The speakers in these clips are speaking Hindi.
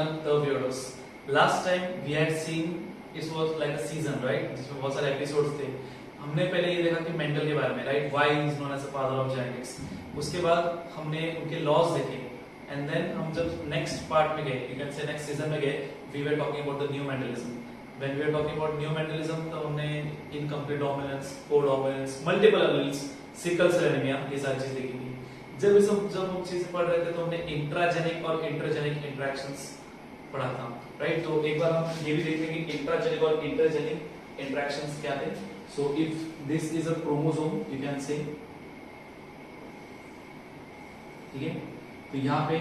channel The Weirdos. Last time we had seen it was like a season, right? जिसमें बहुत सारे एपिसोड्स थे. हमने पहले ये देखा कि मेंडल के बारे में, right? Why is known as the father of genetics. उसके बाद हमने उनके लॉज देखे, and then हम जब नेक्स्ट पार्ट में गए, you can say next season में गए, we were talking about the new Mendelism. When we were talking about new Mendelism, तो हमने incomplete dominance, co-dominance, multiple alleles, sickle cell anemia, ये सारी चीजें देखी थी. जब हम चीजें पढ़ रहे थे तो हमने इंट्राजेनिक और इंटरजेनिक इंटरेक्शंस पढ़ा था, राइट? तो एक बार हम ये भी देख लेंगे कि इंट्राजेनिक और इंटरजेनिक इंटरेक्शंस क्या थे. So if this is a chromosome, you can say, ठीक है, तो यहाँ पे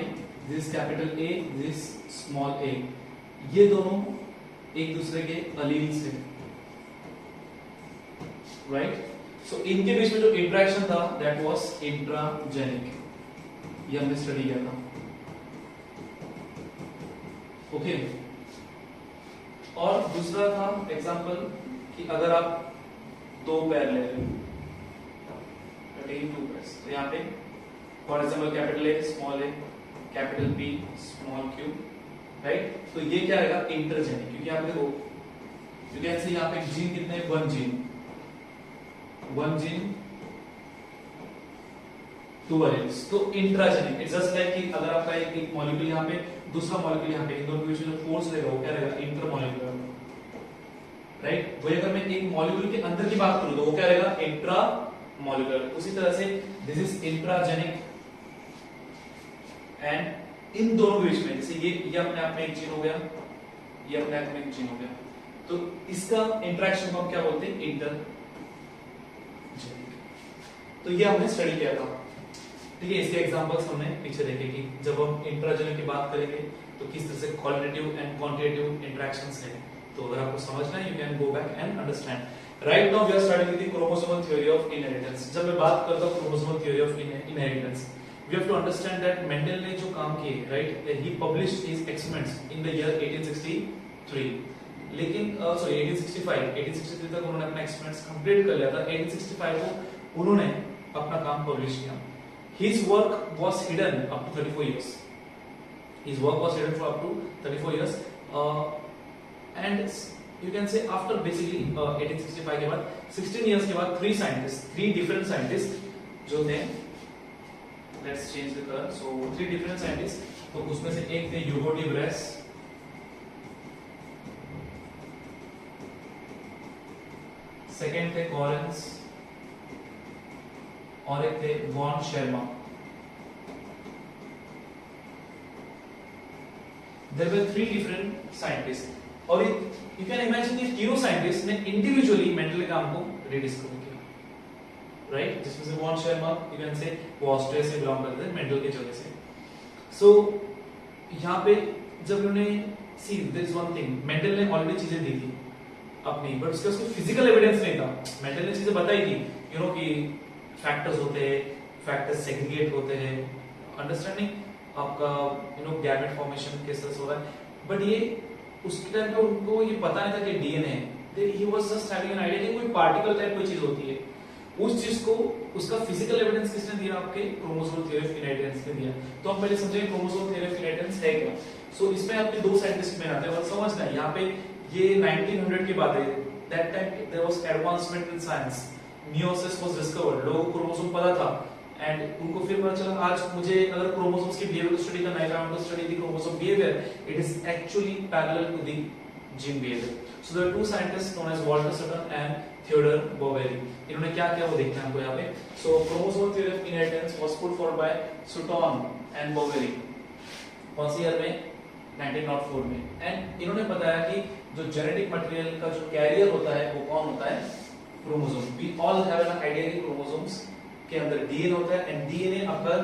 this capital A, this small A, ये दोनों एक दूसरे के अलील्स हैं, राइट? सो इनके बीच में जो इंटरेक्शन था दैट वाज इंट्राजेनिक, ये हमने स्टडी किया था. ओके और दूसरा था एग्जांपल कि अगर आप दो पैर ले रहे हो, टू पेयर्स, तो यहाँ पे for example capital A small A, capital B small Q, right? तो ये क्या रहेगा? इंटरजेनिक, क्योंकि यहाँ पे देखो, यू कैन से यहाँ पे जीन कितने हैं? One gene two elements. तो इंट्राजेनिक इट्स जस्ट लाइक कि अगर आपका एक मॉलिक्यूल यहाँ पे, दूसरा मॉलिक्यूल यहाँ पे, इन दोनों के बीच में जो फोर्स रहेगा वो क्या रहेगा? Intermolecular, right? वही अगर मैं एक मॉलिक्यूल के अंदर की बात करूं तो वो क्या रहेगा? इंट्रामॉलिक्यूलर. उसी तरह से this is intragenic, and in दोनों के बीच में, जैसे ये अपने आप में एक जीन हो गया, ये अपने आप में एक जीन हो गया, तो इसका इंटरेक्शन को हम क्या बोलते हैं? इंटरजेनिक. तो ये हमने स्टडी किया था, ठीक है. इसके एग्जांपल्स हमने पीछे देखे कि जब हम इंट्राजेनिक की बात करेंगे तो किस तरह से क्वालिटेटिव एंड क्वांटिटेटिव इंटरेक्शंस हैं. तो अगर आपको समझना है, you can go back and understand. Right now we are starting with the chromosomal theory of inheritance. जब मैं बात करता हूं chromosomal theory of inheritance, we have to understand that Mendel ने जो काम किए, right, he published his experiments in the year 1863. लेकिन सॉरी 1863 तक उन्होंने अपना एक्सपेरिमेंट्स कंप्लीट कर लिया था. 1865 को उन्होंने अपना काम पब्लिश किया. His work was hidden up to 34 years. His work was hidden for up to 34 years. And you can say after basically 1865 के बाद 16 years के बाद three different scientists जो थे, let's change the color. So three different scientists. तो उसमें से एक थे ह्यूगो डी ब्रेस, सेकेंड थे कॉरेंस, और एक थे von Tschermak. There were three different scientists. और you can imagine ये तीनों साइंटिस्ट ने इंडिविजुअली मेंडल के काम को रीडिस्कवर किया, राइट? जिसमें से von Tschermak, you can say, वो ऑस्ट्रिया से बिलोंग करते हैं, मेंडल के जगह से. सो यहाँ पे जब उन्होंने see this one thing, Mendel ने ऑलरेडी चीजें दी थी अपनी, बट उसके फिजिकल एविडेंस नहीं था. मेंडल ने चीजें बताई थी, यू नो, कि फैक्टर्स होते हैं, फैक्टर्स सेग्रीगेट होते हैं, अंडरस्टैंडिंग आपका, यू नो, गैमेट फॉर्मेशन किस तरह से हो रहा है. बट ये उसके टाइम पे उनको ये पता नहीं था कि डीएनए है. He was just having an idea कि कोई पार्टिकल टाइप कोई चीज होती है. उस चीज को, उसका फिजिकल एविडेंस किसने दिया? आपके क्रोमोसोमल थ्योरी ऑफ इनहेरिटेंस ने दिया. तो हम पहले समझेंगे क्रोमोसोमल थ्योरी ऑफ इनहेरिटेंस है क्या. सो इसमें आपके दो साइंटिस्ट में आते हैं, और समझना है यहाँ पे ये 1900 की बात है. That time there was advancement in science. Meiosis was discovered. लोगों को क्रोमोसोम पता था, एंड उनको फिर पता चला आज मुझे अगर क्रोमोसोम्स की बिहेवियर को स्टडी करना है, I want to study the chromosome behaviour, it is actually parallel to the gene behaviour. So there are two scientists known as Walter Sutton and Theodore Boveri. इन्होंने क्या किया वो देखना है हमको यहाँ पे. So chromosomal theory of inheritance was put forward by Sutton and Boveri. कौन सी ईयर में? 1904 में. एंड इन्होंने बताया कि जो जेनेटिक मटेरियल का जो कैरियर होता है वो कौन होता है? Chromosome. We all have an idea कि क्रोमोसोम्स के अंदर डीएनए होता है, एंड डीएनए आपका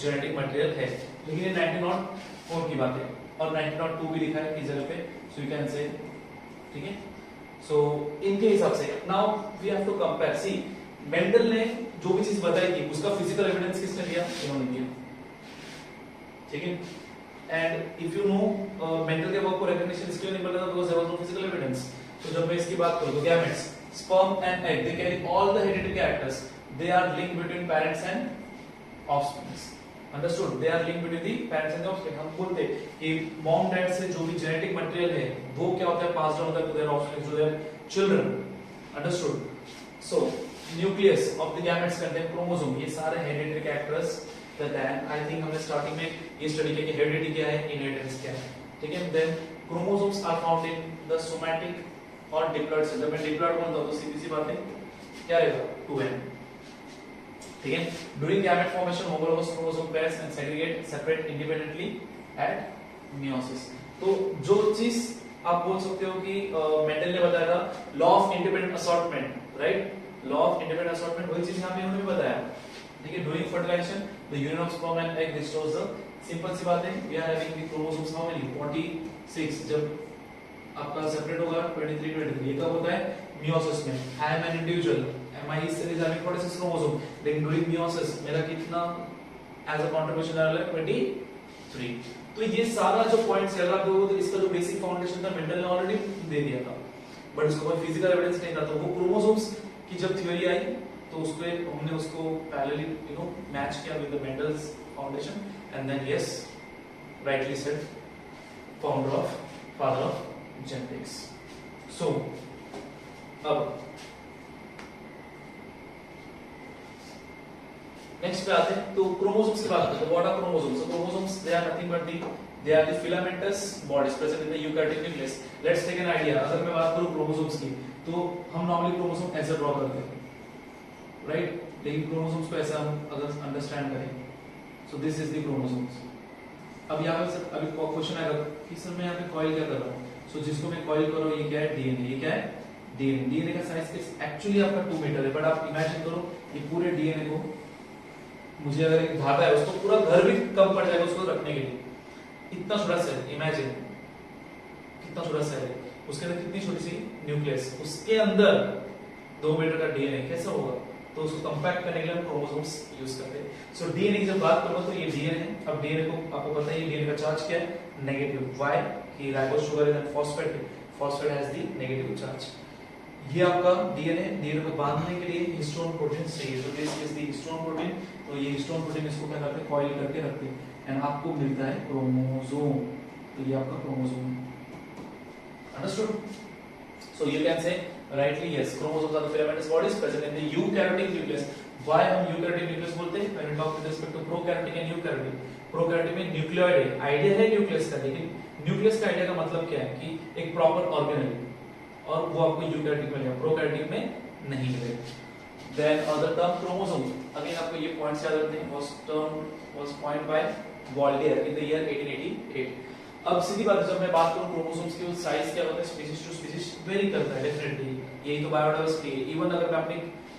जेनेटिक मटेरियल है. लेकिन ये 1904 की बात है, और 1902 भी लिखा है इस जगह पे. सो यू कैन से, ठीक है. सो इनके हिसाब से now we have to compare. See Mendel ने जो भी चीज बताई थी उसका फिजिकल एविडेंस किसने दिया? इन्होंने दिया, ठीक है. And if you know Mendel के वर्क को रिकॉग्निशन इसलिए नहीं मिला था because there was no physical evidence. तो जब मैं इसकी बात करूं तो gametes, sperm and egg, they carry all the hereditary characters. They are linked between parents and offspring. Understood, they are linked between the parents and offspring. हम बोलते हैं कि मॉम डैड से जो भी जेनेटिक मटेरियल है वो क्या होता है, पास डाउन होता है to their offspring, to their children, understood. So nucleus of the gametes contain chromosome, ये सारे हेरिडिटरी कैरेक्टर्स रहता है। आई थिंक हमने स्टार्टिंग में ये स्टडी किया कि हेरिडिटी क्या है, इनहेरिटेंस क्या है, ठीक है। Then chromosomes are found in the somatic और डिप्लॉइड सेल। जब मैं डिप्लॉइड बोलता हूं तो सीधी सी बात है क्या रहेगा, 2n, ठीक है। During gamete formation homologous chromosome pairs and separate independently at meiosis. तो जो चीज आप बोल सकते हो कि मेंडल ने बताया था law of independent assortment, right, law of independent assortment, वही चीज यहां पे उन्होंने बताया, ठीक है। During fertilisation the union of sperm and egg restores the, simple सी बात है, we are having the chromosomes how many, 46। जब आपका सेपरेट होगा 23 23, ये कब होता है, मियोसिस में। I am an individual, my cell is having 46 chromosome, then during meiosis मेरा कितना as a contribution आ रहा है, 23। तो ये सारा जो पॉइंट्स है, अगर आप देखोगे तो इसका जो बेसिक फाउंडेशन था मेंडल ने ऑलरेडी दे दिया था, बट इसको कोई फिजिकल एविडेंस नहीं था। तो वो क्रोमोसोम्स की जब थ्योरी आई तो उसको हमने उसको पैरेलली मैच किया with the Mendel's foundation, and then yes, rightly said, father of genetics. So अब नेक्स्ट पे आते हैं, तो क्रोमोसोम्स की बात करते हैं। What are chromosomes? Chromosomes they are nothing but they are the filamentous bodies present in the eukaryotic nucleus. Let's take an idea, अगर मैं बात करूं क्रोमोसोम्स की, तो हम नॉर्मली क्रोमोसोम ऐसे ड्रॉ करते हैं, राइट, लेकिन क्रोमोसोम्स को ऐसा हम अगर अंडरस्टैंड करें, so this is the chromosomes. अब यहां पे अभी क्वेश्चन आएगा कि सर मैं यहां पे कॉइल क्या कर रहा हूं, सो जिसको मैं कॉइल कर रहा हूं ये क्या है, डीएनए। ये क्या है, डीएनए। डीएनए का साइज एक्चुअली आपका 2 मीटर है, बट आप इमेजिन करो ये पूरे डीएनए को, मुझे अगर एक धागा है उसको पूरा घर भी कम पड़ जाएगा उसको रखने के लिए, इतना छोटा सेल, इमेजिन कितना छोटा सेल है, उसके अंदर कितनी छोटी सी न्यूक्लियस, उसके अंदर 2 मीटर का डीएनए कैसा होगा, तो उसको कंपैक्ट करने के लिए हम क्रोमोसोम्स यूज करते हैं। सो डीएनए की जब बात करूं तो ये डीएनए है। अब डीएनए को आपको पता है ये डीएनए का चार्ज क्या है, नेगेटिव। व्हाई? कि ribose sugar and phosphate has the negative charge. ये आपका डीएनए को बांधने के लिए हिस्टोन प्रोटीन चाहिए, तो this is the histone protein. तो ये हिस्टोन प्रोटीन इसको क्या करते हैं, कॉइल करके रखते हैं, एंड आपको मिलता है क्रोमोसोम। तो ये आपका chromosome, understood? So you can से rightly yes, chromosomes are the filamentous bodies present in the eukaryotic nucleus. Why हम eukaryotic nucleus बोलते हैं? When we talk with respect to prokaryotic and eukaryotic, prokaryotic में न्यूक्लियोइड है, आइडिया है न्यूक्लियस का, लेकिन न्यूक्लियस का आइडिया का मतलब क्या है कि एक प्रॉपर ऑर्गेनेल, और वो आपको यूकैरियोटिक में मिलेगा, प्रोकैरियोटिक में नहीं मिलेगा। Then other term chromosome, again आपको ये पॉइंट्स याद रखने हैं, was coined by Waldeyer in the year 1888। अब सीधी बात है, जब मैं बात करूं क्रोमोसोम्स की, साइज क्या होता है, स्पीशीज टू स्पीशीज वेरी करता है डेफिनेटली, यही तो बायोडाइवर्सिटी है। इवन अगर मैं अपनी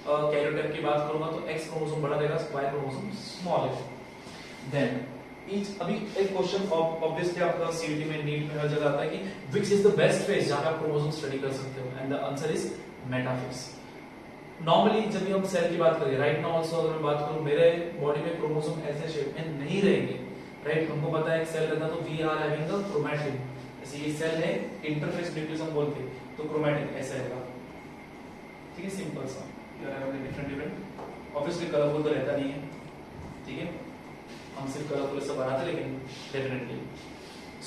कैरियोटाइप की बात करूंगा तो एक्स क्रोमोसोम बड़ा रहेगा, वाई क्रोमोसोम स्मॉल है। देन ईच, अभी एक क्वेश्चन ऑब्वियसली आपका सीईटी में, नीट में हर जगह आता है कि which is the best phase जहां आप क्रोमोसोम स्टडी कर सकते हो, and the answer is metaphase. Normally जब भी हम सेल की बात करें, राइट नाउ आल्सो अगर मैं बात करूं, मेरे बॉडी में क्रोमोसोम ऐसे शेप में नहीं रहेंगे, राइट। हमको पता है एक सेल रहता है तो we are having the chromatin, जैसे ये सेल है इंटरफेस न्यूक्लियस हम बोलते हैं, तो क्रोमैटिन ऐसा रहेगा, ठीक है, सिंपल सा। You are having different obviously colourful तो रहता नहीं है, ठीक है, हम सिर्फ कलरफुल सब बनाते हैं, लेकिन डेफिनेटली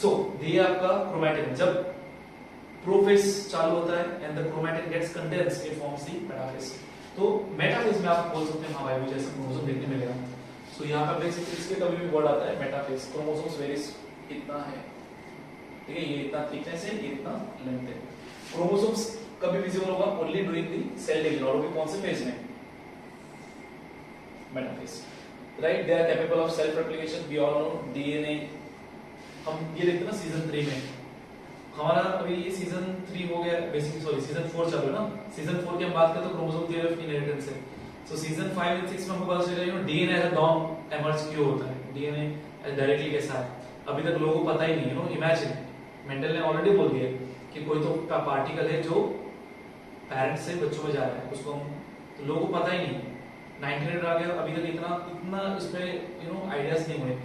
सो ये आपका क्रोमैटिन जब प्रोफेज चालू होता है and the chromatin gets condensed, it forms the metaphase. तो मेटाफेज में आप बोल सकते हैं हाँ भाई मुझे ऐसा क्रोमोसोम देखने मिलेगा। सो यहाँ पे बेसिकली इसके कभी भी वर्ड आता है मेटाफेज, क्रोमोसोम्स वेरीज इतना है, ठीक है, ये इतना थिकनेस है, ये इतना लेंथ है। क्रोमोसोम्स कभी विजिबल होगा only during the cell division, और वो भी कौन से फेज में, metaphase, right. They are capable of self replication, we all know DNA, हम ये देखते हैं ना सीजन 3 में, हमारा अभी ये सीजन 3 हो गया, बेसिकली सॉरी सीजन 4 चालू है ना, सीजन 4 की हम बात करते हैं क्रोमोसोम थियरी ऑफ इनहेरिटेंस है। सो सीजन 5 एंड 6 में हमको पता चलेगा DNA as a dome emerge क्यों होता है, डीएनए डायरेक्टली कैसा है, अभी तक लोगों को पता ही नहीं है। इमेजिन मेंडल ने ऑलरेडी बोल दिया कि कोई तो का पार्टिकल है जो पेरेंट्स से बच्चों में जा रहा है, उसको हम, तो लोगों को पता ही नहीं, 1900 आ गया, अभी तक इतना इसमें आइडियाज नहीं हुए।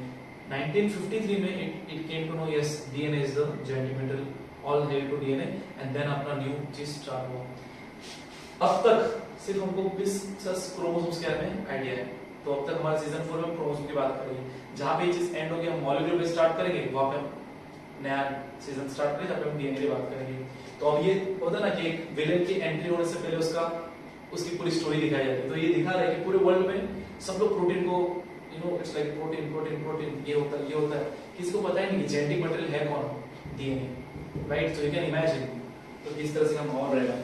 1953 में it came to know yes DNA is the genetic material, all hail to DNA, and then अपना न्यू चीज स्टार्ट हुआ। अब तक सिर्फ हमको 20 क्रोमोसोम्स के बारे में आइडिया है, तो अब तक हमारे सीजन 4 में क्रोमोसोम की बात करेंगे, जहां पे ये चीज एंड होगी हम मॉलिक्यूल पे स्टार्ट करेंगे, वहां पे हम नया सीजन स्टार्ट करेंगे जहां पे हम डीएनए की बात करेंगे। तो अब ये होता है ना कि एक विलेन की एंट्री होने से पहले उसकी पूरी स्टोरी दिखाई जाती है। तो ये दिखा रहा है कि पूरे वर्ल्ड में सब लोग प्रोटीन को it's like protein protein protein, ये होता है, किसी को पता ही नहीं कि जेनेटिक मटेरियल है कौन, DNA, right. So you can imagine, तो इस तरह से हम और रहेगा।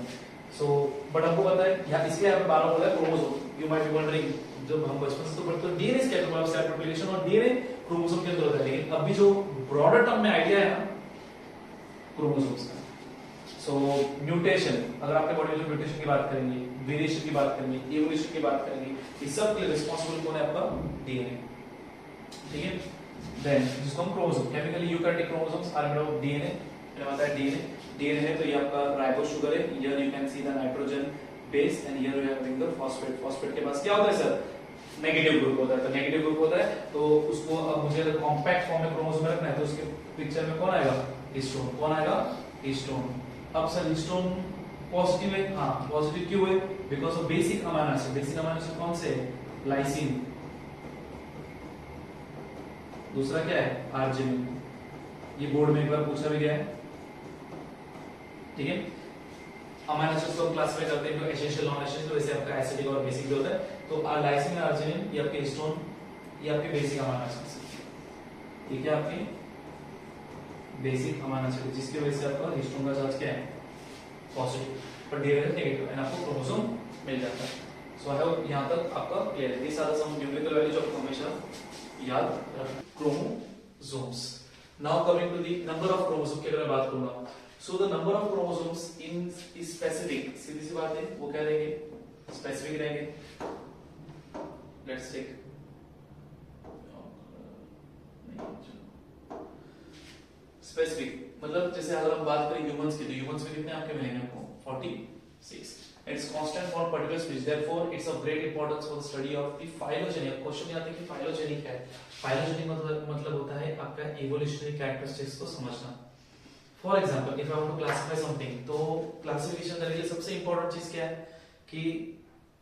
सो बट आपको पता है यहाँ इसलिए यहाँ पे 12 बोला है chromosome, you might be wondering, जब हम बचपन से तो पढ़ते हैं डीएनए क्या है, सेल्फ रेप्लिकेशन, और डीएनए क्रोमोसोम के अंदर होता है, लेकिन अभी जो ब्रॉडर टर्म में आइडिया है ना क्रोमोसोम्स का। सो म्यूटेशन, अगर आपके बॉडी में म्यूटेशन की बात करेंगे, वेरिएशन की बात करेंगे, इवोल्यूशन की बात करेंगे, इस सब के लिए रिस्पांसिबल कौन है आपका, डीएनए, ठीक है। देन जिसको हम chromosome, chemically eukaryotic chromosomes are made of DNA, मैंने बताया डीएनए है तो ये आपका राइबोस शुगर है, here you can see the nitrogen base and here we are having the phosphate. Phosphate के पास क्या होता है सर, नेगेटिव ग्रुप होता है, तो नेगेटिव ग्रुप होता है तो उसको अब मुझे अगर कॉम्पैक्ट फॉर्म में क्रोमोसोम में रखना है तो उसके पिक्चर में कौन आएगा, हिस्टोन, कौन आएगा, हिस्टोन। अब सर हिस्टोन पॉजिटिव है, हाँ पॉजिटिव क्यों है, because of basic amino acid, basic amino acid कौन से है, लाइसिन, दूसरा क्या है, आर्जिनिन, ये बोर्ड में एक बार पूछा भी गया है, ठीक है। अमीनो एसिड्स को क्लासिफाई करते हैं तो एसेंशियल, नॉन एसेंशियल, वैसे आपका एसिडिक और बेसिक भी होता है। तो लाइसिन और आर्जिनिन ये आपके हिस्टोन, ये आपके बेसिक अमीनो एसिड्स, ठीक है, आपके बेसिक अमीनो एसिड, जिसकी वजह से आपका हिस्टोन का चार्ज क्या है, पॉजिटिव, पर डीएनए नेगेटिव, एंड आपको क्रोमोसोम मिल जाता है। सो आई होप यहां तक आपका क्लियर है। This are some numerical values आपको हमेशा याद रखना। Chromosomes, now coming to the number of chromosome की अगर मैं बात करूंगा, so the number of chromosomes in specific, सीधी सी बात है वो क्या रहेंगे, स्पेसिफिक रहेंगे। लेट्स टेक स्पेसिफिक, मतलब जैसे अगर हम बात करें ह्यूमंस की, तो ह्यूमंस में कितने आपके मिलेंगे आपको, 46, it's constant for particular species, therefore it's of great importance for the study of the phylogeny। अब क्वेश्चन ये आता है कि phylogeny क्या है, phylogeny मतलब होता है आपका evolutionary characteristics को समझना। For example if I want to classify something, तो क्लासिफिकेशन करने के लिए सबसे इंपॉर्टेंट चीज क्या है कि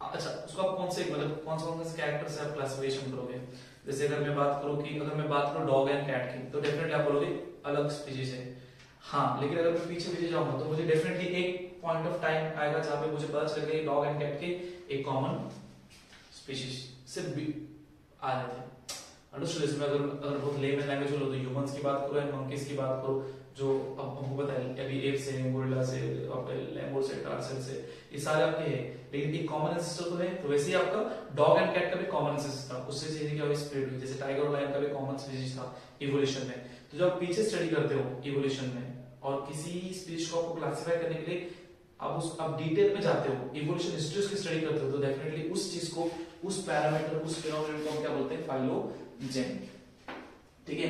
अच्छा उसको आप कौन से मतलब कौन से कैरेक्टर से आप क्लासिफिकेशन करोगे। जैसे अगर मैं बात करूं कि अगर मैं बात करूं डॉग एंड कैट की, तो डेफिनेटली आप बोलोगे अलग स्पीशीज है, हाँ, लेकिन अगर मैं पीछे जाऊंगा तो मुझे डेफिनेटली एक पॉइंट ऑफ टाइम आएगा जहां पे मुझे पता चलेगा कि डॉग एंड कैट के एक कॉमन स्पीशीज से आ रहे थे। अंडरस्टूड। इसमें अगर बहुत लेमन लैंग्वेज बोलो तो ह्यूमंस की बात करो या मंकीज की बात करो, जो अब हमको पता है अभी एप से, गोरिल्ला से, लेमूर से, टार्सल से, ये सारे आपके हैं, लेकिन एक कॉमन एंसेस्टर तो है। तो वैसे ही आपका डॉग एंड कैट का भी कॉमन एंसेस्टर था, उससे चीजें क्या हुई, स्प्रेड हुई। जैसे टाइगर और लायन का भी कॉमन स्पीशीज था इवोल्यूशन में। तो जब आप पीछे स्टडी करते हो इवोल्यूशन में और किसी स्पीशीज को आपको क्लासिफाई करने के लिए आप डिटेल में जाते हो, इवोल्यूशन हिस्ट्री की स्टडी करते हो, तो डेफिनेटली उस चीज को, उस पैरामीटर, उस फिनोमेनन को हम क्या बोलते हैं, फाइलोजेन, ठीक है।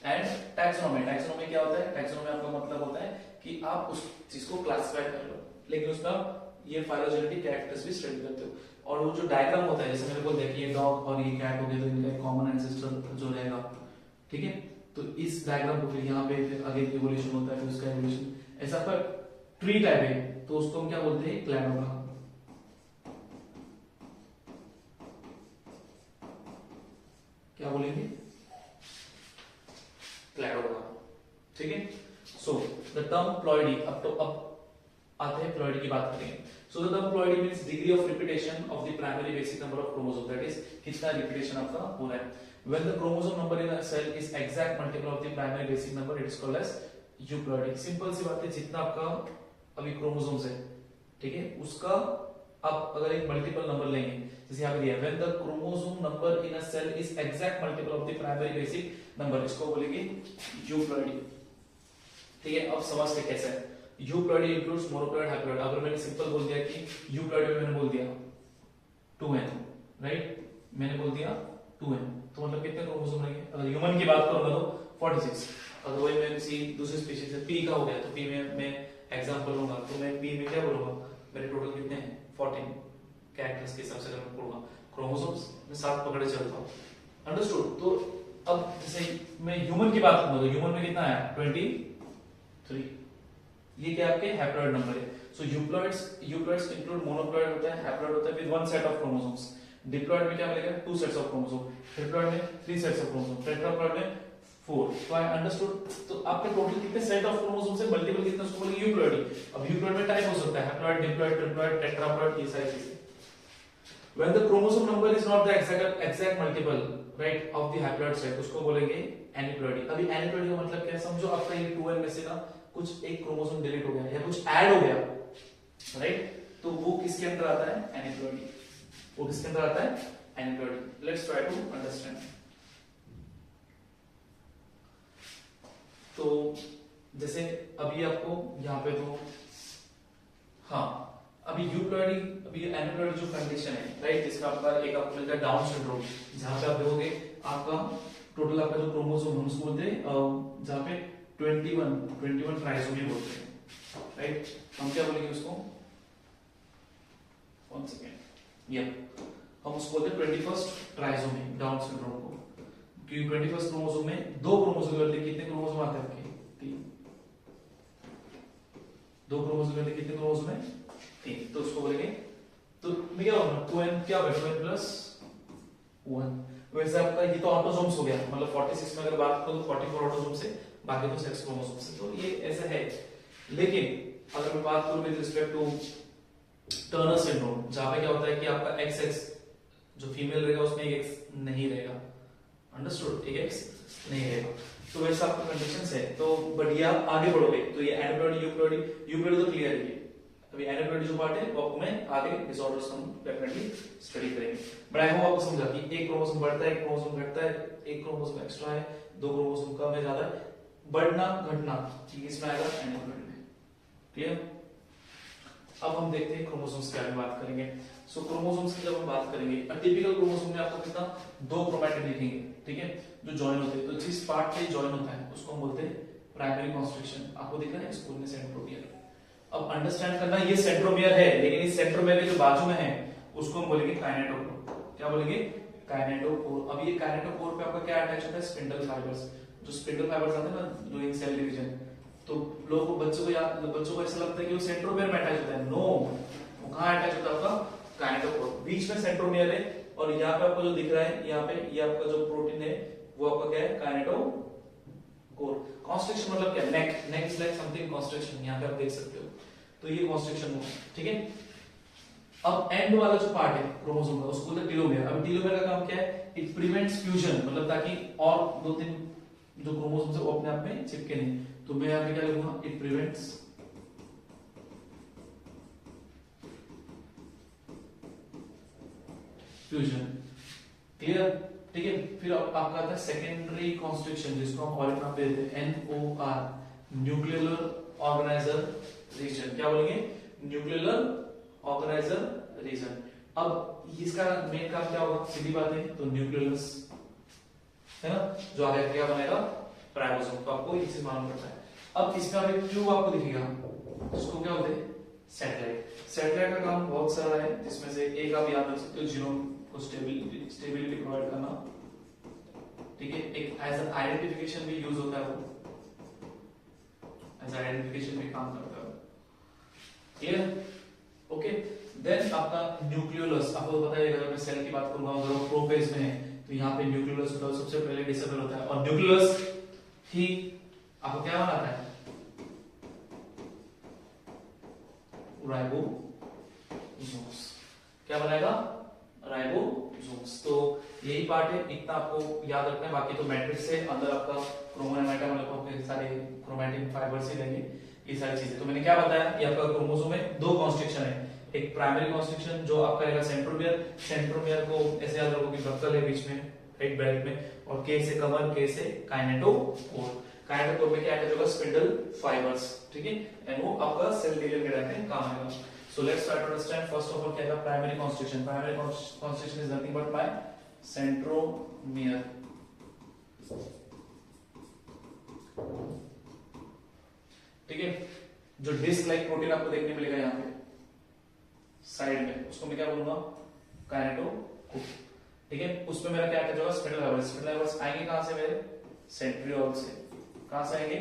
एंड टैक्सोनॉमी, टैक्सोनॉमी क्या होता है, टैक्सोनॉमी आपका मतलब होता है कि आप उस चीज को क्लासिफाई कर लो, लेकिन उसमें आप ये फाइलोजेनेटिक कैरेक्टर्स भी स्टडी करते हो। और वो जो डायग्राम होता है, जैसे मैंने बोल दिया कि ये डॉग और ये कैट हो गए, तो इनका कॉमन एंसेस्टर जो रहेगा, ठीक है। तो इस डायग्राम को फिर यहाँ पे आगे इवोल्यूशन होता है, फिर उसका इवोल्यूशन, ऐसा पर ट्री टाइप है तो उसको हम क्या बोलते हैं, क्लैडोग्राम। क्या बोलेंगे, क्लैडोग्राम, ठीक है। सो द टर्म प्लॉइडी, अब आते हैं प्लॉइडी की बात करेंगे। So the term ploidy means degree of repetition of the primary basic number of chromosome, that is कितना रिपीटेशन आपका हो रहा है। When the chromosome number in a cell is exact multiple of the primary basic number, it is called as euploidy। Simple सी बात है, जितना आपका अभी क्रोमोसोम्स है, ठीक है, उसका आप अगर एक मल्टीपल नंबर लेंगे, जैसे यहाँ पे दिया when the chromosome number in a cell is exact multiple of the primary basic number, इसको बोलेंगे euploidy, ठीक है। अब समझते कैसे है। euploidy includes monoploid, haploid। अगर मैंने सिंपल बोल दिया कि euploidy में मैंने बोल दिया 2n, राइट, मैंने बोल दिया 2n, तो मतलब कितने क्रोमोसोम रहेंगे। अगर ह्यूमन की बात करूंगा तो 46। अगर वही मैं किसी दूसरे स्पीशीज से पी का हो गया, तो पी में मैं एग्जांपल लूंगा, तो मैं पी में क्या बोलूंगा, मेरे टोटल कितने हैं, 14 कैरेक्टर्स के हिसाब से अगर मैं पढ़ूंगा क्रोमोसोम्स में 7 पकड़े चलता हूं। अंडरस्टूड। तो अब जैसे मैं ह्यूमन की बात करूंगा तो ह्यूमन में कितना है, 23। ये क्या आपके हैप्लॉइड नंबर है। सो यूप्लॉइड्स इंक्लूड मोनोप्लॉइड होता है, हैप्लॉइड होता है with one set of chromosomes. Diploid में क्या मिलेगा, 2 सेट्स ऑफ क्रोमोसोम, ट्रिप्लॉयड में 3 सेट्स ऑफ क्रोमोसोम, टेट्राप्लॉयड में 4। तो आई अंडरस्टूड। तो आपके टोटल कितने सेट ऑफ क्रोमोसोम से मल्टीपल कितने, उसको बोलेंगे यूप्लॉयड। अब यूप्लॉयड में टाइप हो सकता है हैप्लॉयड, डिप्लॉयड, ट्रिप्लॉयड, टेट्राप्लॉयड, ये सारी चीजें। When the chromosome number is not the exact multiple, right, of the haploid set, उसको बोलेंगे aneuploidy। अभी aneuploidy का मतलब क्या है, समझो आपका ये 2n में से ना कुछ एक क्रोमोसोम डिलीट हो गया या कुछ ऐड हो गया, राइट, तो वो किसके अंदर आता है, aneuploidy। वो किसके अंदर आता है, aneuploidy। Let's try to understand। तो जैसे अभी आपको यहाँ पे तो हाँ अभी यूप्लॉइडी, अभी एनाप्लॉइडी जो कंडीशन है, राइट, जिसका आपका एक आपको मिलता है डाउन सिंड्रोम, जहां पे आप देखोगे आपका टोटल आपका जो क्रोमोसोम हम उसको बोलते हैं जहां पे 21 ट्राइसोमी बोलते हैं, राइट। हम क्या बोलेंगे उसको, 1 सेकेंड, ये हम उसको बोलते हैं 21st ट्राइसोमी, डाउन सिंड्रोम को। क्योंकि 21st क्रोमोसोम में 2 क्रोमोसोम के बदले कितने क्रोमोसोम आते हैं आपके, 3। 2 क्रोमोसोम के बदले कितने क्रोमोसोम है, 3। तो उसको बोलेंगे, तो क्या होगा, 2n क्या होगा, 2n प्लस 1। वैसे आपका ये तो ऑटोसोम्स हो गया, मतलब 46 में अगर बात करो तो 44 ऑटोसोम से, बाकी तो सेक्स क्रोमोसोम से, तो ये ऐसा है। लेकिन अगर मैं बात करूं with respect to Turner syndrome, जहां पे क्या होता है कि आपका XX जो फीमेल रहेगा उसमें एक X नहीं रहेगा, अंडरस्टूड, एक X नहीं रहेगा, तो वैसा आपका कंडीशंस है। तो बढ़िया आगे बढ़ोगे तो ये एनाप्लॉइडी, यूप्लॉइडी तो क्लियर है। अभी एनाप्लॉइडी जो पार्ट है वो आपको मैं आगे डिसऑर्डर्स हम डेफिनेटली स्टडी करेंगे, बट आई होप आपको समझा कि एक क्रोमोसोम बढ़ता है, एक क्रोमोसोम घटता है, एक क्रोमोसोम एक्स्ट्रा है, 2 क्रोमोसोम कम है, ज्यादा है, बढ़ना घटना ठीक इसमें आएगा एनाप्लॉइडी में, क्लियर। अब हम देखते हैं क्रोमोसोम्स के बारे में बात करेंगे। सो क्रोमोसोम्स की जब हम बात करेंगे, टिपिकल क्रोमोसोम में आपको कितना 2 क्रोमैटिड दिखेंगे, ठीक है, जो जॉइन होते हैं। तो जिस पार्ट पे जॉइन होता है उसको हम बोलते हैं प्राइमरी कॉन्स्ट्रिक्शन। आपको दिख रहा है स्कूल में सेंट्रोमियर। अब अंडरस्टैंड करना, ये सेंट्रोमियर है, लेकिन इस सेंट्रोमियर के जो बाजू में है उसको हम बोलेंगे काइनेटोकोर। क्या बोलेंगे, काइनेटोकोर। अब ये काइनेटोकोर पे आपका क्या अटैच होता है, स्पिंडल फाइबर्स। जो स्पिंडल फाइबर्स आते हैं ना डूइंग सेल डिवीजन, तो लोगों को बच्चों को ऐसा लगता है कि वो सेंट्रोमियर में अटैच होता है। नो, वो कहां अटैच होता है, आपका काइनेटोकोर। बीच में सेंट्रोमियर है, और यहाँ पे आपको जो दिख रहा है, यहाँ पे ये आपका जो प्रोटीन है वो आपका क्या है, काइनेटोकोर। कॉन्स्ट्रिक्शन मतलब क्या, neck is like something constriction, यहाँ पे आप देख सकते हो, तो ये कॉन्स्ट्रिक्शन हुआ, ठीक है। अब एंड वाला जो पार्ट है क्रोमोसोम का उसको बोलते हैं टीलोमेयर। अब टीलोमेयर का काम क्या है, इट प्रिवेंट्स फ्यूजन, मतलब ताकि और 2-3 जो क्रोमोसोम है वो अपने आप में चिपके नहीं। तो मैं यहाँ पे क्या लिखूंगा, इट प्रिवेंट्स फ्यूजन, क्लियर, ठीक है। फिर आपका आता है सेकेंडरी कॉन्स्ट्रिक्शन, जिसको हम और नाम देते हैं NOR, न्यूक्लियर ऑर्गेनाइजर रीजन। क्या बोलेंगे, न्यूक्लियर ऑर्गेनाइजर रीजन। अब इसका मेन काम क्या होगा, सीधी बात है, तो न्यूक्लियस है ना, जो आगे क्या बनेगा, राइबोसोम। तो आपको ये चीज मालूम पड़ता है। अब इसमें आप एक ट्यूब आपको दिखेगा, जिसको क्या बोलते हैं, सैटेलाइट। सैटेलाइट का काम बहुत सारा है, जिसमें से एक आप याद रख सकते हो, जीनोम को स्टेबिलिटी प्रोवाइड करना, ठीक है। एक एज एन आइडेंटिफिकेशन भी यूज होता है, वो एज आइडेंटिफिकेशन भी काम करता है, क्लियर, ओके। देन आपका न्यूक्लियोलस, आपको पता है अगर मैं सेल की बात करूंगा, अगर प्रोफेज में है तो यहाँ पे न्यूक्लियोलस होता है, सबसे पहले डिसेबल होता है, और न्यूक्लियोलस ही आपको क्या बनाता है, राइबोसोम्स। क्या बनाएगा, राइबोसोम्स। तो यही पार्ट है, इतना आपको याद रखना है। बाकी तो मैट्रिक्स से अंदर आपका क्रोमोसोमेटा मतलब सारे क्रोमैटिन फाइबर्स ही रहेंगे, ये सारी चीजें। तो मैंने क्या बताया, ये आपका क्रोमोसोम में 2 कॉन्स्ट्रिक्शन है, एक प्राइमरी कॉन्स्ट्रिक्शन जो आपका रहेगा सेंट्रोमियर। सेंट्रोमियर को ऐसे याद रखो कि बक्कल है बीच में, राइट, बेल्ट में, और के से कमर, के से काइनेटोकोर। काइनेटोकोर में क्या अटैच होगा, स्पिंडल फाइबर्स, ठीक है, एंड वो आपका सेल डिवीजन के रहते हैं काम आएगा। So let's try to understand first of all क्या है primary constriction. Primary constriction is nothing but my centromere, ठीक है। जो डिस्क लाइक प्रोटीन आपको देखने मिलेगा यहाँ पे साइड में, उसको मैं क्या बोलूंगा, काइनेटोकोर, ठीक है। उसमें मेरा क्या अटैच होगा, स्पिंडल फाइबर्स। स्पिंडल फाइबर्स आएंगे कहां से, मेरे सेंट्रियोल से। कहां से आएंगे,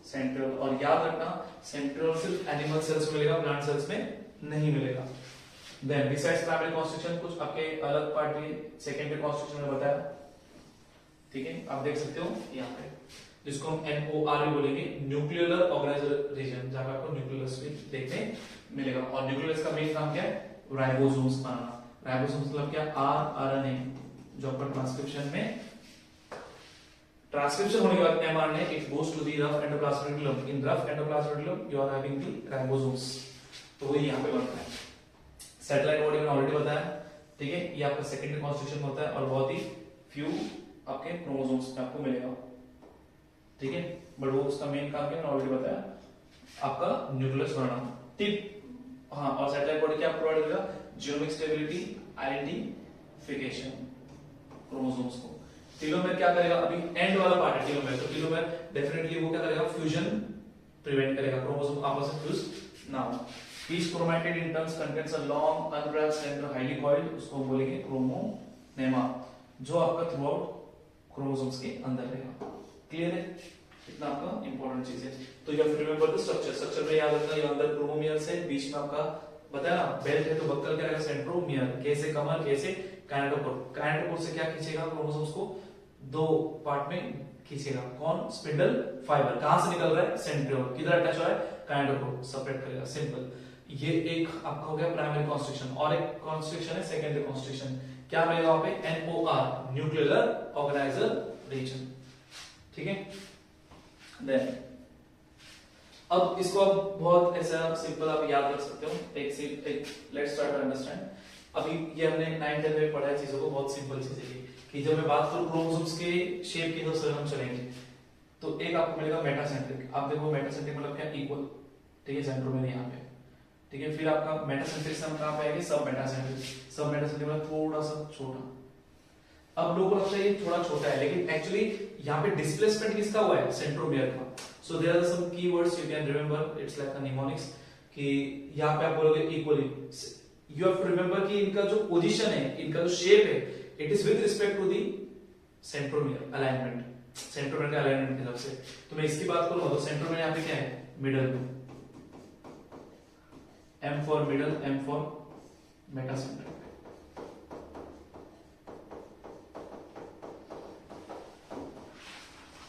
सेंट्रियोल। और याद रखना, सेंट्रियोल सिर्फ एनिमल सेल्स में मिलेगा, प्लांट सेल्स में नहीं मिलेगा। देन बिसाइड्स प्राइमरी कॉन्स्ट्रक्शन कुछ आपके अलग पार्ट भी सेकेंडरी कॉन्स्ट्रक्शन में बताया, ठीक है, आप देख सकते हो यहाँ पे, जिसको हम NOR भी बोलेंगे, न्यूक्लियर ऑर्गेनाइजर रीजन, जहां पे आपको न्यूक्लियस भी देखने मिलेगा। और न्यूक्लियस का मेन काम क्या है? राइबोसोम्स बनाना। राइबोसोम्स मतलब क्या? RNA, जो आपका ट्रांसक्रिप्शन में ट्रांसक्रिप्शन होने के बाद mRNA it goes to the rough endoplasmic reticulum, in rough endoplasmic reticulum you are having the ribosomes, तो वो यहाँ पे बनता है। सैटेलाइट बॉडी में ऑलरेडी बताया, ठीक है, ये आपका सेकेंडरी कॉन्स्टिट्यूशन होता है और बहुत ही फ्यू आपके क्रोमोसोम्स में आपको मिलेगा, ठीक है, बट वो उसका मेन काम क्या है ऑलरेडी बताया, आपका न्यूक्लियस बनाना, ठीक। हाँ, और सैटेलाइट बॉडी क्या प्रोवाइड करेगा? जियोमिक स्टेबिलिटी, आइडेंटिफिकेशन क्रोमोसोम्स को। टेलोमेर क्या करेगा? अभी एंड वाला पार्ट है टेलोमेर, तो टेलोमेर डेफिनेटली वो क्या करेगा? फ्यूजन प्रिवेंट करेगा, क्रोमोसोम आपस में फ्यूज ना हो। Each chromatid in turns contains a long unbranched slender highly coiled, उसको हम बोलेंगे क्रोमोनेमा, जो आपका थ्रू आउट क्रोमोसोम्स के अंदर रहेगा। क्लियर है? इतना आपका इंपॉर्टेंट चीज है। तो you have to remember the structure. Structure में याद रखना, ये अंदर क्रोमोमियर से बीच में आपका बताया ना बेल्ट है, तो बक्कल क्या रहेगा? सेंट्रोमियर। कैसे कमर, कैसे काइनेटोकोर। काइनेटोकोर से क्या खींचेगा? क्रोमोसोम्स को दो पार्ट में खींचेगा। कौन? Spindle fibre. कहां से निकल रहा है? सेंट्रियोल। किधर अटैच हो रहा है? काइनेटोकोर सेपरेट करेगा। सिंपल। ये एक आपका हो गया प्राइमरी कॉन्स्ट्रक्शन, और एक कॉन्स्ट्रक्शन है सेकेंडरी कॉन्स्ट्रक्शन। क्या मिलेगा वहां पे? NOR, न्यूक्लियर ऑर्गेनाइजर रीजन, ठीक है। देन अब इसको आप बहुत ऐसा सिंपल आप याद रख सकते हो। एक लेट्स स्टार्ट टू अंडरस्टैंड। अभी ये हमने 9th में पढ़ा है चीजों को, बहुत सिंपल चीजें की कि जब मैं बात करूं क्रोमोसोम्स के शेप की, तो सर हम चलेंगे, तो एक आपको मिलेगा मेटासेंट्रिक। आप देखो मेटासेंट्रिक मतलब क्या? इक्वल, ठीक है, सेंट्रोमियर यहाँ पे, ठीक है। फिर आपका मेटासेंट्रिक से हम कहां पे आएंगे? सब मेटासेंट्रिक। सब मेटासेंट्रिक मतलब थोड़ा सा छोटा। अब लोगों को लगता है ये थोड़ा छोटा है, लेकिन एक्चुअली यहाँ पे डिस्प्लेसमेंट किसका हुआ है? सेंट्रोमियर का। So there are some keywords you can remember, it's like mnemonics, कि यहाँ पे आप बोलोगे equally. You have to remember कि इनका जो पोजीशन है, इनका जो शेप है, it is with respect to the centromere alignment, centromere के अलाइनमेंट की तरफ से। तो मैं इसकी बात करूंगा तो सेंट्रोमियर यहाँ पे क्या है? मिडल में। M for middle, M for metacentric।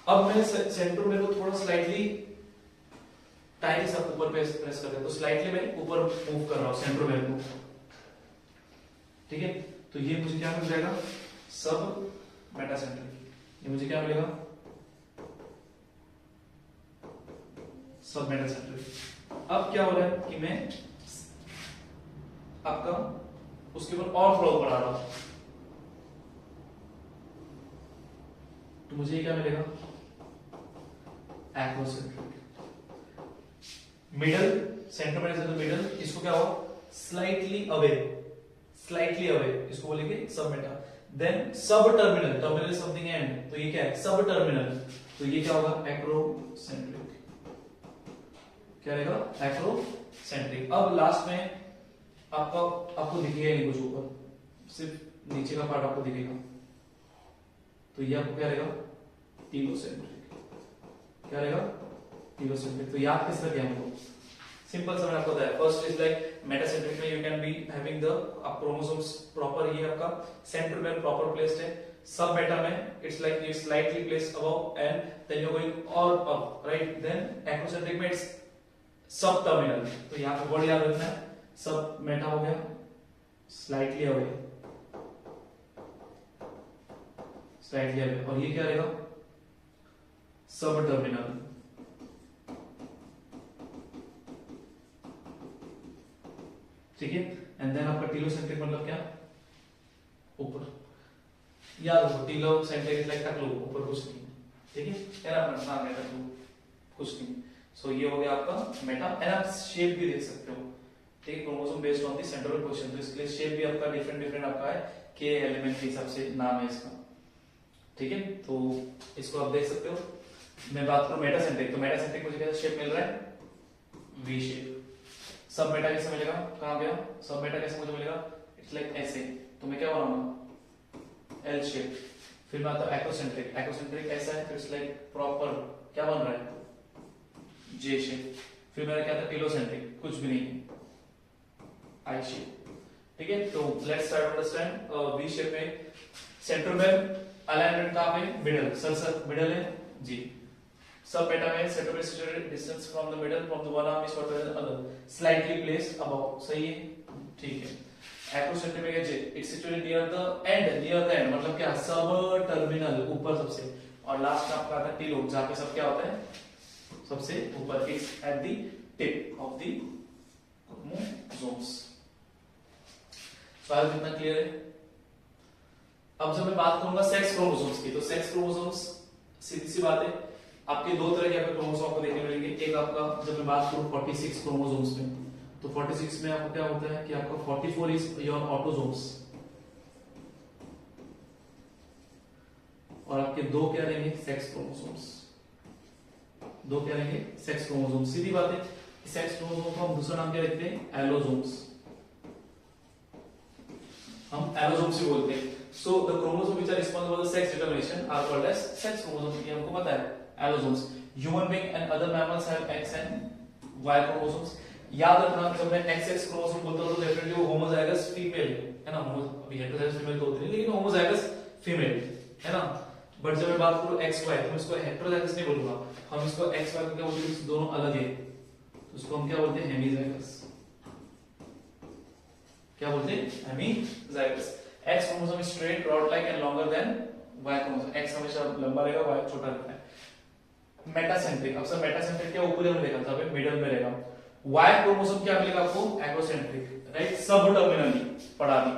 अब मैं सेंट्रोमियर को थोड़ा स्लाइटली टाइट सा ऊपर प्रेस कर रहा हूं, तो स्लाइटली मैं ऊपर मूव कर रहा हूं सेंट्रोमियर को, ठीक है। तो ये मुझे क्या मिल जाएगा? सब मेटासेंट्रिक। ये मुझे क्या मिलेगा? सब मेटासेंट्रिक। अब क्या हो रहा है कि मैं आपका उसके ऊपर और फ्लो बढ़ा रहा हूं, तो मुझे क्या मिलेगा? एक्रोसेंट्रिक। मिडल, सेंट्रोमियर से मिडल, इसको क्या हो? स्लाइटली अवे, स्लाइटली अवे, इसको बोलेंगे सब मेटा। देन सब terminal, terminal is something and, तो ये क्या है? सब टर्मिनल, तो ये क्या होगा? एक्रोसेंट्रिक। क्या रहेगा? एक्रोसेंट्रिक। अब लास्ट में आपको दिखेगा नहीं कुछ ऊपर, सिर्फ नीचे का पार्ट आपको दिखेगा, तो ये आपको क्या रहेगा? टीलोसेंट्रिक। क्या रहेगा? टीलोसेंट्रिक। तो याद किस तरह किया हमको? सिंपल सा मैंने आपको बताया। फर्स्ट इज लाइक मेटासेंट्रिक में you can be having the chromosomes proper, ये आपका सेंट्रोमियर प्रॉपर प्लेस्ड है। सब मेटा में it's like you slightly placed above and then you going और अप, राइट। देन एक्रोसेंट्रिक में इट्स सब टर्मिनल, तो यहां पे वर्ड याद रखना है, सब मेटा हो गया, स्लाइटली अवे, स्लाइटली अवे, और ये क्या रहेगा? सब टर्मिनल। ठीक है। एंड देन आपका टीलोसेंट्रिक मतलब क्या? ऊपर। याद रखो टीलोसेंट्रिक लाइक टकलू, ऊपर कुछ नहीं, ठीक है, तेरा अपना मेटा कुछ नहीं। सो ये हो गया आपका मेटा। एंड आप शेप भी देख सकते हो, ठीक है, chromosome based on the central position, तो इसके लिए शेप भी आपका डिफरेंट आपका है, के एलिमेंट के हिसाब से नाम है इसका, ठीक है। तो इसको आप देख सकते हो। मैं बात करूं मेटासेंट्रिक, तो मेटासेंट्रिक मुझे कैसा शेप मिल रहा है? V shape. सब मेटा कैसे मिलेगा? कहां गया सब मेटा? कैसे मुझे मिलेगा? इट्स लाइक ऐसे, तो मैं क्या बनाऊंगा? L shape. फिर मैं आता हूं एक्रोसेंट्रिक। एक्रोसेंट्रिक ऐसा है, तो इट्स लाइक प्रॉपर क्या बन रहा है? जे शेप। फिर मेरा क्या था? टीलोसेंट्रिक, कुछ भी नहीं है, आई शेप। ठीक है, तो let's start understand V shape में सेंट्रोमेर अलाइनमेंट कहां पे, मिडल, सर मिडल है जी। सब मेटा में centromere situated distance from the middle from the one arm is shorter than other, slightly placed above, सही है, ठीक है। एक्रोसेंट्रिक है जी, it's situated near the end मतलब क्या, सब टर्मिनल ऊपर सबसे, और लास्ट में आपका आता है टीलोब, जहां पे सब क्या होता है, सबसे ऊपर, it's at the tip of the chromosomes. सवाल कितना क्लियर है? अब जब मैं बात करूंगा सेक्स क्रोमोसोम्स की, तो सेक्स क्रोमोसोम्स सीधी सी बात है, आपके दो तरह के आपके क्रोमोसोम को देखने मिलेंगे। एक आपका, जब मैं बात करूं 46 क्रोमोसोम्स में, तो 46 में आपको क्या होता है कि आपका 44 इज योर ऑटोसोम्स, और आपके दो क्या रहेंगे, सेक्स क्रोमोसोम्स, दो क्या रहेंगे, सेक्स क्रोमोसोम्स। सीधी बात है, सेक्स क्रोमोसोम को हम दूसरा नाम क्या रखते हैं, एलोसोम्स, हम एलोसोम्स भी बोलते हैं। So the chromosome which are responsible for the sex determination are called as sex chromosome, ये हमको पता है, allosomes. Human being and other mammals have X and Y chromosomes. याद रखना, जब मैं एक्स क्रोमोसोम बोलता हूं तो डेफिनेटली वो होमोजाइगस फीमेल है ना, अभी हेटेरोजाइगस फीमेल तो होती है, लेकिन होमोजाइगस फीमेल है ना। बट जब मैं बात करूं एक्स वाई, तो इसको हेटेरोजाइगस नहीं बोलूंगा, हम इसको एक्स वाई को क्या बोलते हैं, दोनों अलग है, तो इसको हम क्या बोलते हैं, हेमीजाइगस। क्या बोलते हैं, hemizygous. X chromosome is straight, rod like and longer than Y chromosome, X हमेशा लंबा रहेगा, वाई छोटा रहता है। मेटासेंट्रिक, अब सर मेटासेंट्रिक क्या ऊपर हम देखा था, मिडल में रहेगा। वाई क्रोमोसोम क्या मिलेगा आपको, एगोसेंट्रिक, राइट, सब टर्मिनली पढ़ा दी।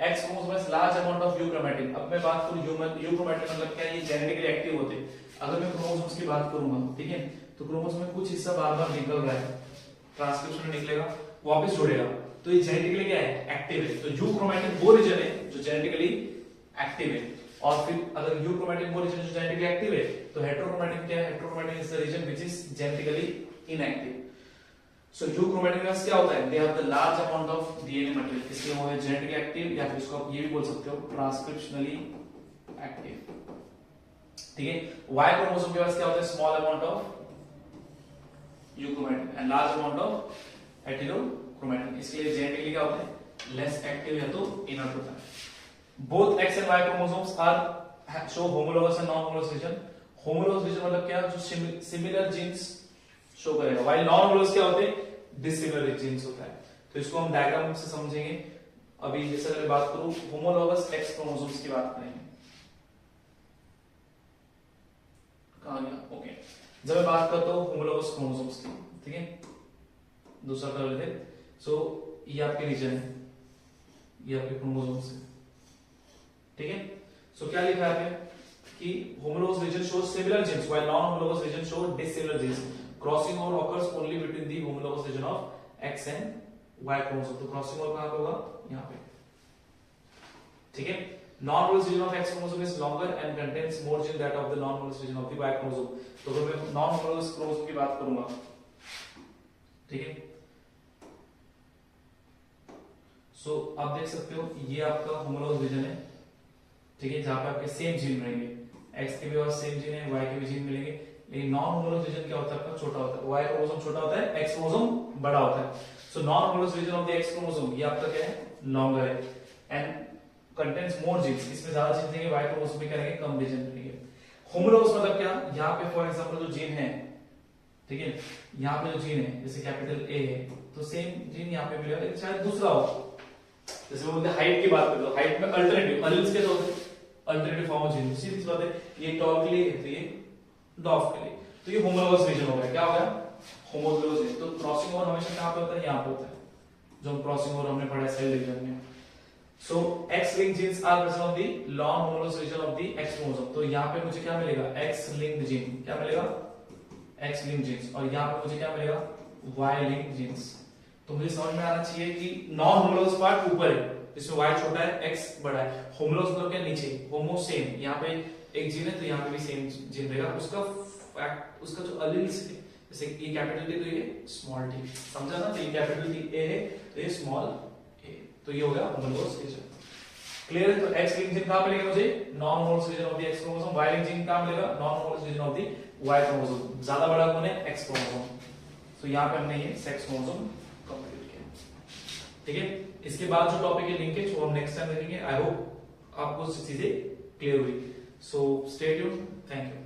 X chromosome has large amount of euchromatin. अब मैं बात करूं यूक्रोमैटिन मतलब क्या, ये जेनेटिकली एक्टिव होते हैं। अगर मैं क्रोमोसोम्स की बात करूंगा, ठीक है, तो क्रोमोसोम में कुछ हिस्सा बार-बार निकल रहा है, ट्रांसक्रिप्शन में निकलेगा, वापस जुड़ेगा, तो ये जेनेटिकली क्या है, एक्टिव है। तो यूक्रोमैटिन वो रीजन है जो जेनेटिकली एक्टिव है, और फिर अगर यूक्रोमैटिन वो रीजन जो जेनेटिकली एक्टिव है, तो हेटेरोक्रोमैटिन क्या है, heterochromatin is the region which is genetically inactive. So euchromatin में क्या होता है, they have the large amount of DNA material, इसलिए वो है जेनेटिकली एक्टिव, या फिर इसको आप ये भी बोल सकते हो ट्रांसक्रिप्शनली एक्टिव, ठीक है। वाई क्रोमोसोम के पास क्या होता है, small amount of euchromatin and large amount of heterochromatin, इसलिए जेनेटिकली क्या होता है, लेस एक्टिव या तो इनर्ट होता है। Both X and Y chromosomes are show homologous and non homologous region. Homologous region मतलब क्या, जो सिमिलर जीन्स शो करेगा, while नॉन होमोलोगस क्या होते हैं, डिसिमिलर जीन्स होता है। तो इसको हम डायग्राम से समझेंगे। अभी जैसे अगर बात करूं होमोलोगस एक्स क्रोमोसोम्स की बात करेंगे, कहां गया, ओके। जब मैं बात करता हूं होमोलोगस क्रोमोसोम्स की, ठीक है, दूसरा कर लेते। सो ये आपके रीजन है, ये आपके क्रोमोसोम्स है, ठीक है। सो क्या लिखा है यहाँ पे कि homologous region shows similar genes while non homologous region show dissimilar genes. Crossing over occurs only between the homologous region of X and Y chromosome। तो क्रॉसिंग ओवर कहां पे होगा, यहां पे, ठीक है। Non homologous region of X chromosome is longer and contains more gene that of the non homologous region of the Y chromosome। तो अगर मैं नॉन होमोलॉगस क्रोमोसोम की बात करूंगा, ठीक है, सो आप देख सकते हो ये आपका होमोलॉगस रीजन है, ठीक है, जहां पे आपके सेम जीन रहेंगे, X के भी पास सेम जीन है, Y के भी जीन मिलेंगे। लेकिन नॉन होमोलॉगस रीजन क्या होता है आपका, छोटा होता है, Y क्रोमोसोम छोटा होता है, X क्रोमोसोम बड़ा होता है। So non homologous region of the X chromosome ये आपका क्या है, लॉन्गर है एंड कंटेन्स मोर जीन्स, इसमें ज्यादा जीन्स रहेंगे, Y क्रोमोसोम में क्या रहेंगे, कम रीजन रहेंगे। होमोलॉगस मतलब क्या, यहाँ पे फॉर एग्जांपल जो जीन है, ठीक है, यहाँ पे जो जीन है जैसे कैपिटल A है, तो सेम जीन यहाँ पे मिलेगा, लेकिन शायद दूसरा हो। जैसे वो बोलते हैं हाइट की बात कर लो, हाइट में अल्टरनेटिव अलिल्स के होते हैं, अल्टरनेटिव फॉर्म ऑफ जीन, सीधी सी बात है, ये टॉल के लिए है, तो ये डॉफ के लिए, तो ये होमोलॉगस रीजन हो गया। क्या हो गया, होमोलॉगस रीजन। तो क्रॉसिंग ओवर हमेशा कहां पे होता है, यहां पे होता है, जो क्रॉसिंग ओवर हमने पढ़ा है सेल डिवीजन में। So X linked genes are present on the non homologous region of the X chromosome. तो यहां पे मुझे क्या मिलेगा, X लिंक्ड जीन, क्या मिलेगा, X लिंक्ड जीन्स, और यहां पे मुझे क्या मिलेगा, Y लिंक्ड जीन्स। तो मुझे समझ में आना चाहिए कि नॉन होमोलॉगस पार्ट ऊपर है, जिसमें Y छोटा है, X बड़ा है। होमोलॉगस मतलब क्या, नीचे, होमो सेम, यहां पे एक जीन है तो यहां पे भी सेम जीन रहेगा, उसका जो अलील्स है, जैसे ये कैपिटल T तो ये स्मॉल t, समझा ना, तो ये कैपिटल T A है तो ये स्मॉल a, तो ये हो गया होमोलॉगस रीजन। क्लियर है। तो X लिंक्ड जीन कहां मिलेगा मुझे, non homologous region of the X chromosome. Y linked gene कहां मिलेगा, non homologous region of the Y chromosome. ज्यादा बड़ा कौन है, X क्रोमोसोम। तो यहां पे हमने ये सेक्स क्रोमोसोम कंप्लीट किया, ठीक है। इसके बाद जो टॉपिक है लिंकेज वो हम नेक्स्ट टाइम देखेंगे। आई होप आपको चीजें क्लियर हुई। So stay tuned, thank you.